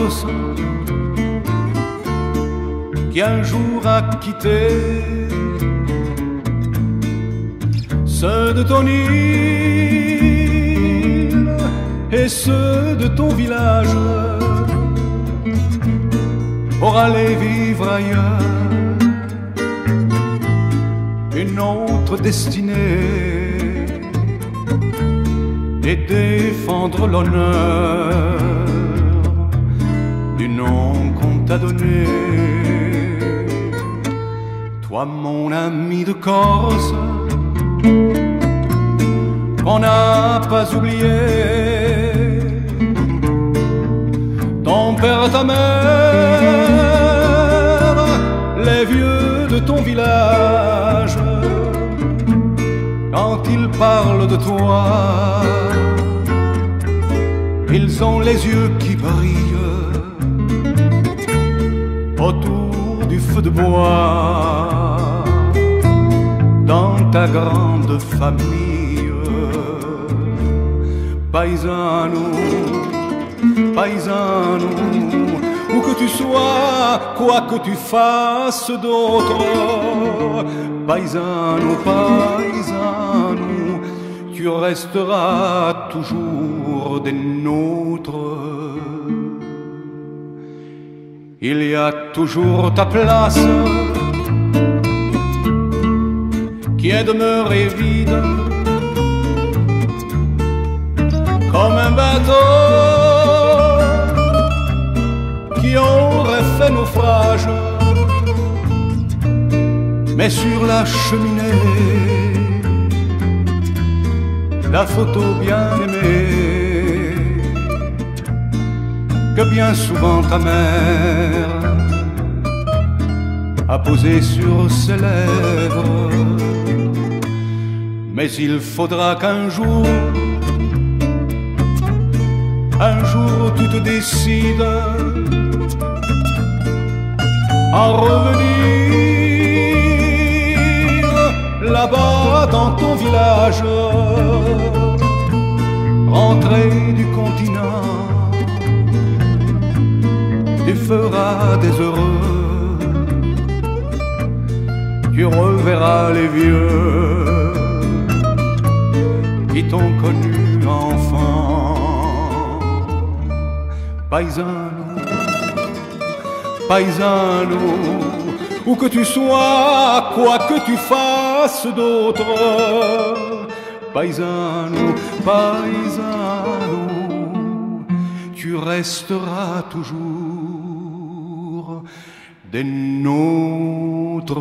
Corse qui un jour a quitté ceux de ton île et ceux de ton village pour aller vivre ailleurs une autre destinée et défendre l'honneur du nom qu'on t'a donné. Toi mon ami de Corse, qu'on n'a pas oublié, ton père, ta mère, les vieux de ton village, quand ils parlent de toi, ils ont les yeux qui brillent autour du feu de bois, dans ta grande famille. Paisano, paisano, où que tu sois, quoi que tu fasses d'autre, paisano, paisano, tu resteras toujours des nôtres. Il y a toujours ta place qui est demeurée vide, comme un bateau qui aurait fait naufrage. Mais sur la cheminée, la photo bien aimée que bien souvent ta mère a posée sur ses lèvres. Mais il faudra qu'un jour tu te décides à revenir là-bas dans ton village, rentrer du continent, tu feras des heureux, tu reverras les vieux qui t'ont connu enfant. Paisano, paisano, où que tu sois, quoi que tu fasses d'autre, paisano, paisano, tu resteras toujours des nôtres.